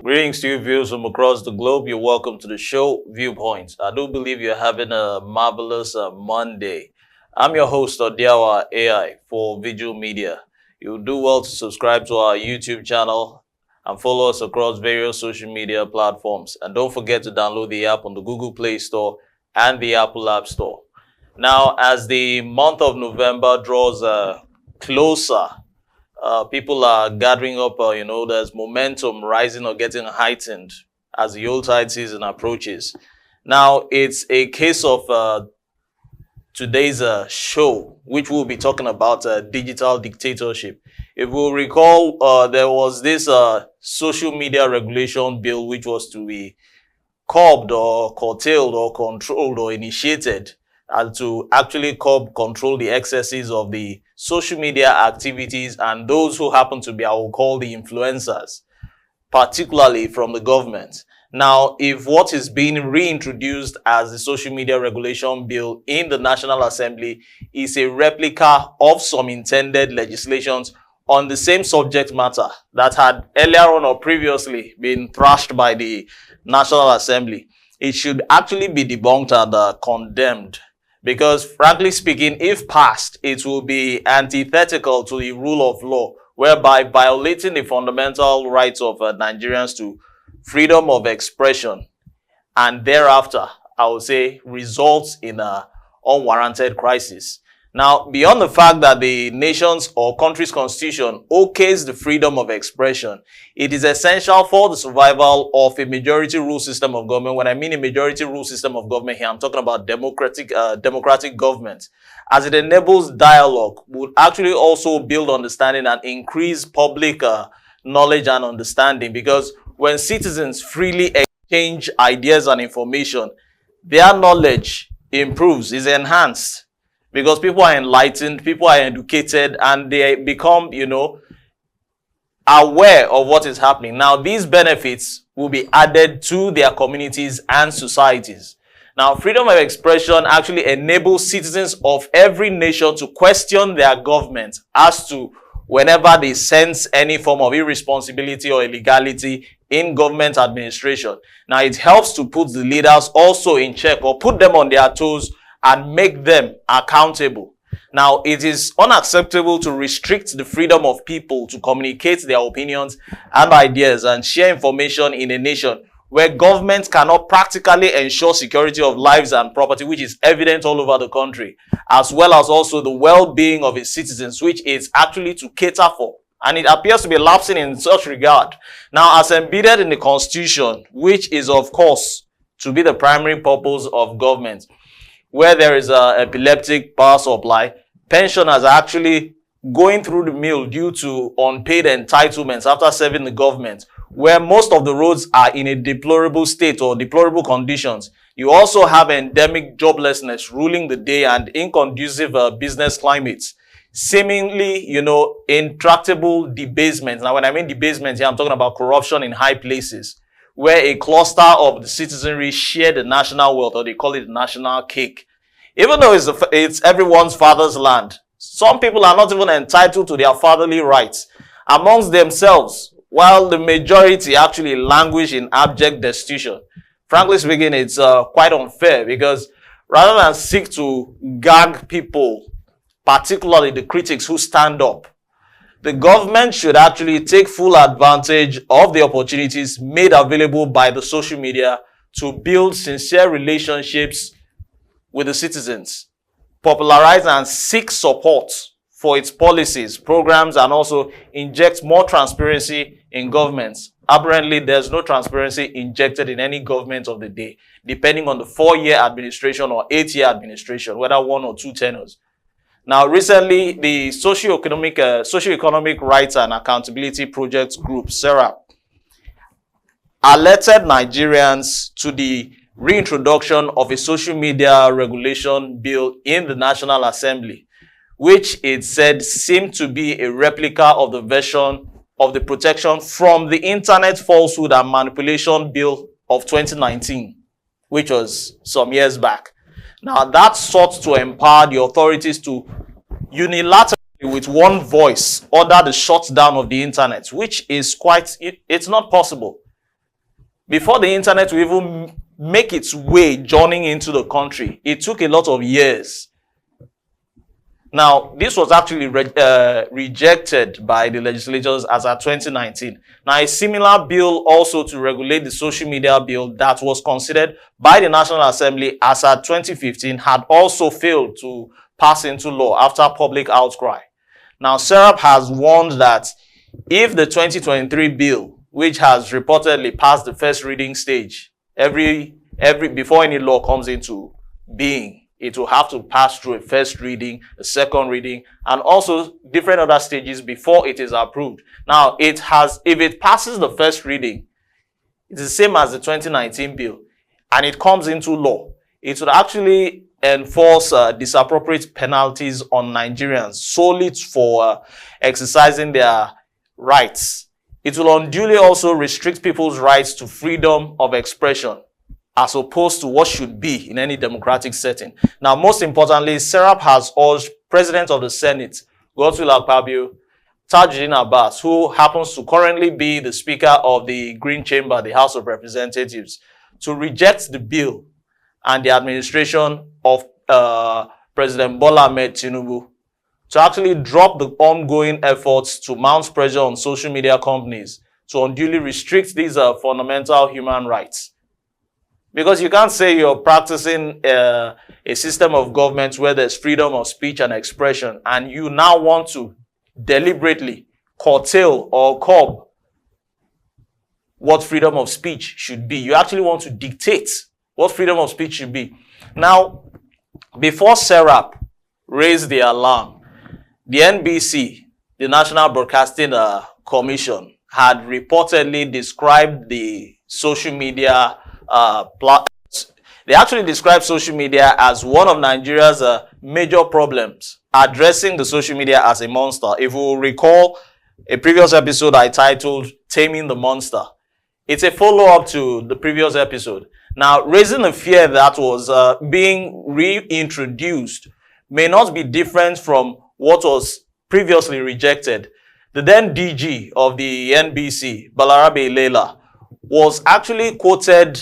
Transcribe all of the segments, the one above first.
Greetings to you viewers from across the globe. You're welcome to the show Viewpoints. I do believe you're having a marvelous Monday. I'm your host, Odiawa AI for Veegil Media. You'll do well to subscribe to our YouTube channel and follow us across various social media platforms. And don't forget to download the app on the Google Play Store and the Apple App Store. Now, as the month of November draws closer, people are gathering up, there's momentum rising or getting heightened as the Yuletide season approaches. Now, it's a case of today's show, which we'll be talking about digital dictatorship. If we'll recall, there was this social media regulation bill which was to be curbed or curtailed or controlled or initiated and to actually control the excesses of the social media activities and those who happen to be, I will call the influencers, particularly from the government. Now, if what is being reintroduced as the social media regulation bill in the National Assembly is a replica of some intended legislations on the same subject matter that had earlier on or previously been thrashed by the National Assembly, it should actually be debunked and condemned. Because frankly speaking, if passed, it will be antithetical to the rule of law, whereby violating the fundamental rights of Nigerians to freedom of expression, and thereafter, I would say, results in an unwarranted crisis. Now, beyond the fact that the nation's or country's constitution okays the freedom of expression, it is essential for the survival of a majority rule system of government. When I mean a majority rule system of government here, I'm talking about democratic government, as it enables dialogue, would actually also build understanding and increase public knowledge and understanding. Because when citizens freely exchange ideas and information, their knowledge improves, is enhanced. Because people are enlightened, people are educated, and they become, aware of what is happening. Now, these benefits will be added to their communities and societies. Now, freedom of expression actually enables citizens of every nation to question their government as to whenever they sense any form of irresponsibility or illegality in government administration. Now, it helps to put the leaders also in check or put them on their toes and make them accountable. Now, it is unacceptable to restrict the freedom of people to communicate their opinions and ideas and share information in a nation where governments cannot practically ensure security of lives and property, which is evident all over the country, as well as also the well-being of its citizens, which is actually to cater for. And it appears to be lapsing in such regard. Now, as embedded in the Constitution, which is, of course, to be the primary purpose of government, where there is a epileptic power supply, pensioners are actually going through the mill due to unpaid entitlements after serving the government, where most of the roads are in a deplorable state or deplorable conditions. You also have endemic joblessness ruling the day and inconducive business climates, seemingly, intractable debasement. Now, when I mean debasement here, I'm talking about corruption in high places, where a cluster of the citizenry share the national wealth, or they call it the national cake. Even though it's everyone's father's land, some people are not even entitled to their fatherly rights amongst themselves, while the majority actually languish in abject destitution. Frankly speaking, it's quite unfair, because rather than seek to gag people, particularly the critics who stand up, the government should actually take full advantage of the opportunities made available by the social media to build sincere relationships with the citizens, popularize and seek support for its policies, programs, and also inject more transparency in governments. Apparently, there's no transparency injected in any government of the day, depending on the 4-year administration or 8-year administration, whether 1 or 2 tenures. Now, recently, the Socio-Economic Rights and Accountability Project Group, SERAP, alerted Nigerians to the reintroduction of a social media regulation bill in the National Assembly, which it said seemed to be a replica of the version of the Protection from the Internet Falsehood and Manipulation Bill of 2019, which was some years back. Now, that sought to empower the authorities to unilaterally, with one voice, order the shutdown of the internet, which is it's not possible. Before the internet will even make its way journeying into the country, it took a lot of years. Now, this was actually rejected by the legislators as at 2019. Now, a similar bill also to regulate the social media bill that was considered by the National Assembly as at 2015 had also failed to pass into law after public outcry. Now, SERAP has warned that if the 2023 bill, which has reportedly passed the first reading stage, before any law comes into being, it will have to pass through a first reading, a second reading, and also different other stages before it is approved. Now, if it passes the first reading, it's the same as the 2019 bill, and it comes into law, it would actually enforce disappropriate penalties on Nigerians solely for exercising their rights. It will unduly also restrict people's rights to freedom of expression, as opposed to what should be in any democratic setting. Now, most importantly, SERAP has urged President of the Senate, Godswill Akpabio, Tajuddin Abbas, who happens to currently be the Speaker of the Green Chamber, the House of Representatives, to reject the bill and the administration of President Bola Ahmed Tinubu to actually drop the ongoing efforts to mount pressure on social media companies to unduly restrict these fundamental human rights. Because you can't say you're practicing a system of government where there's freedom of speech and expression, and you now want to deliberately curtail or curb what freedom of speech should be. You actually want to dictate what freedom of speech should be. Now, before SERAP raised the alarm, the NBC, the National Broadcasting Commission, had reportedly described the social media they actually described social media as one of Nigeria's major problems, addressing the social media as a monster. If we will recall a previous episode I titled Taming the Monster, it's a follow-up to the previous episode. Now, raising the fear that was being reintroduced may not be different from what was previously rejected. The then DG of the NBC, Balarabe Ilela, was actually quoted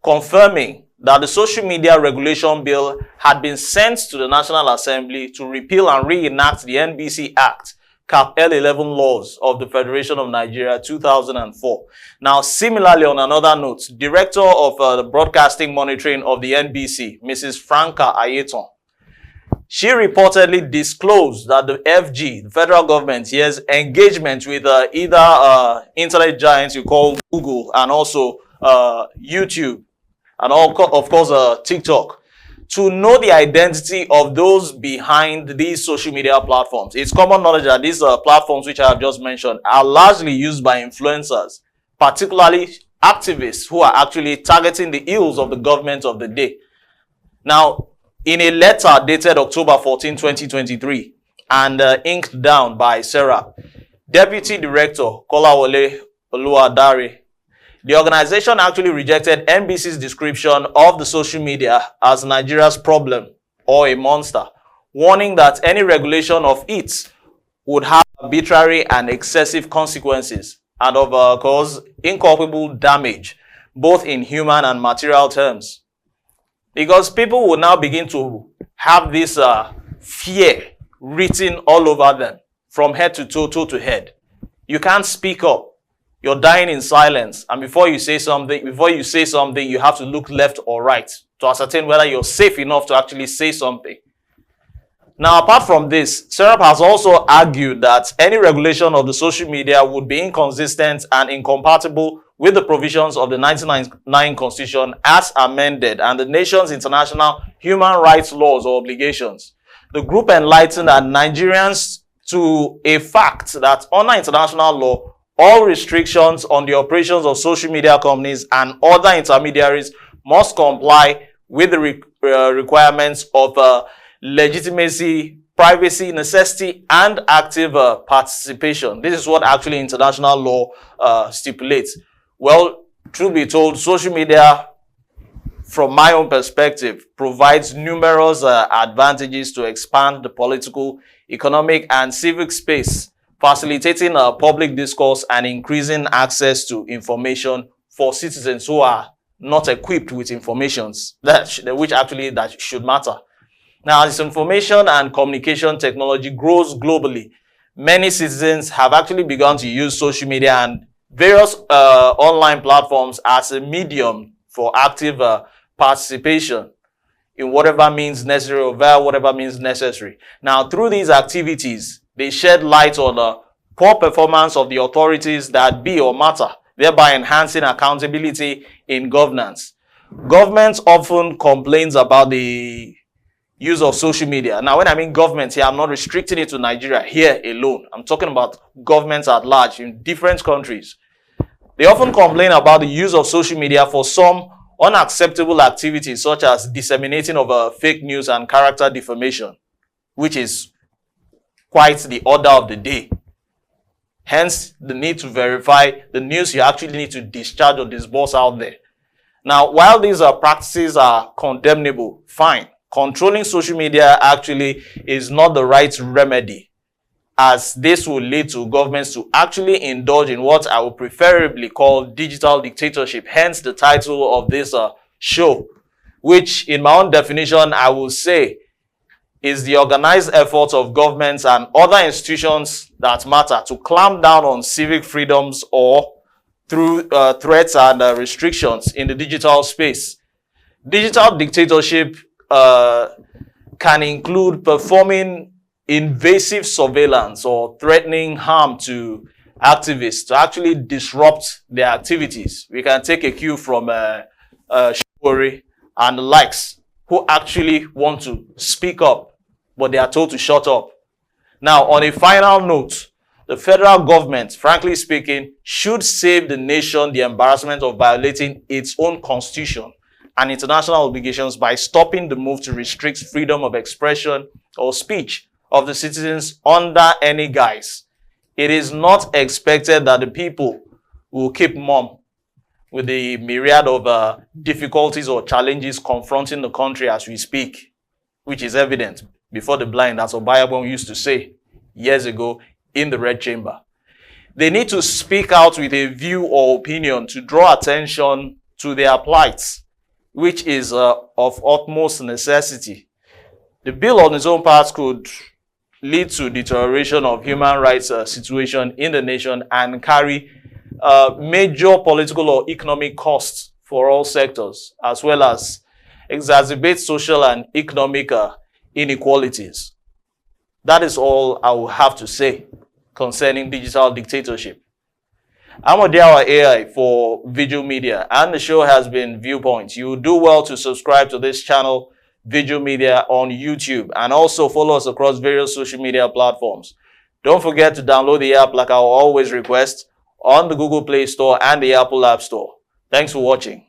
confirming that the social media regulation bill had been sent to the National Assembly to repeal and reenact the NBC Act, Cap L11 laws of the Federation of Nigeria 2004. Now, similarly, on another note, Director of the Broadcasting Monitoring of the NBC, Mrs. Franca Ayeton, she reportedly disclosed that the FG, the federal government, has engagement with either internet giants you call Google and also YouTube, and of course TikTok, to know the identity of those behind these social media platforms. It's common knowledge that these platforms which I have just mentioned are largely used by influencers, particularly activists who are actually targeting the ills of the government of the day. Now, in a letter dated October 14, 2023, and inked down by SERAP, Deputy Director Kolawole Oluwadare, the organization actually rejected NBC's description of the social media as Nigeria's problem or a monster, warning that any regulation of it would have arbitrary and excessive consequences and cause inculpable damage, both in human and material terms. Because people will now begin to have this fear written all over them, from head to toe to head. You can't speak up. You're dying in silence, and before you say something, you have to look left or right to ascertain whether you're safe enough to actually say something. Now, apart from this, SERAP has also argued that any regulation of the social media would be inconsistent and incompatible with the provisions of the 1999 Constitution as amended and the nation's international human rights laws or obligations. The group enlightened Nigerians to a fact that under international law, all restrictions on the operations of social media companies and other intermediaries must comply with the requirements of legitimacy, privacy, necessity, and active participation. This is what actually international law stipulates. Well, truth be told, social media, from my own perspective, provides numerous advantages to expand the political, economic, and civic space, facilitating public discourse and increasing access to information for citizens who are not equipped with informations that should matter. Now, as information and communication technology grows globally, many citizens have actually begun to use social media and various online platforms as a medium for active participation in whatever means necessary or via whatever means necessary. Now, through these activities, they shed light on the poor performance of the authorities that be or matter, thereby enhancing accountability in governance. Governments often complains about the use of social media. Now, when I mean government here, I'm not restricting it to Nigeria here alone. I'm talking about governments at large in different countries. They often complain about the use of social media for some unacceptable activities such as disseminating of fake news and character defamation, which is quite the order of the day. Hence, the need to verify the news you actually need to discharge or disburse out there. Now, while these practices are condemnable, fine. Controlling social media actually is not the right remedy, as this will lead to governments to actually indulge in what I would preferably call digital dictatorship, hence the title of this show, which in my own definition, I will say is the organized efforts of governments and other institutions that matter to clamp down on civic freedoms or through threats and restrictions in the digital space. Digital dictatorship can include performing invasive surveillance or threatening harm to activists to actually disrupt their activities. We can take a cue from Shibori and the likes, who actually want to speak up, but they are told to shut up. Now, on a final note, the federal government, frankly speaking, should save the nation the embarrassment of violating its own constitution and international obligations by stopping the move to restrict freedom of expression or speech of the citizens under any guise. It is not expected that the people will keep mum with the myriad of difficulties or challenges confronting the country as we speak, which is evident before the blind, as Obayabon used to say years ago in the Red Chamber. They need to speak out with a view or opinion to draw attention to their plights, which is of utmost necessity. The bill on its own part could lead to deterioration of human rights situation in the nation and carry major political or economic costs for all sectors, as well as exacerbate social and economic inequalities. That is all I will have to say concerning digital dictatorship. I'm Odiawa AI for Veegil Media, and the show has been Viewpoint. You do well to subscribe to this channel, Veegil Media, on YouTube, and also follow us across various social media platforms. Don't forget to download the app like I always request on the Google Play Store and the Apple App Store. Thanks for watching.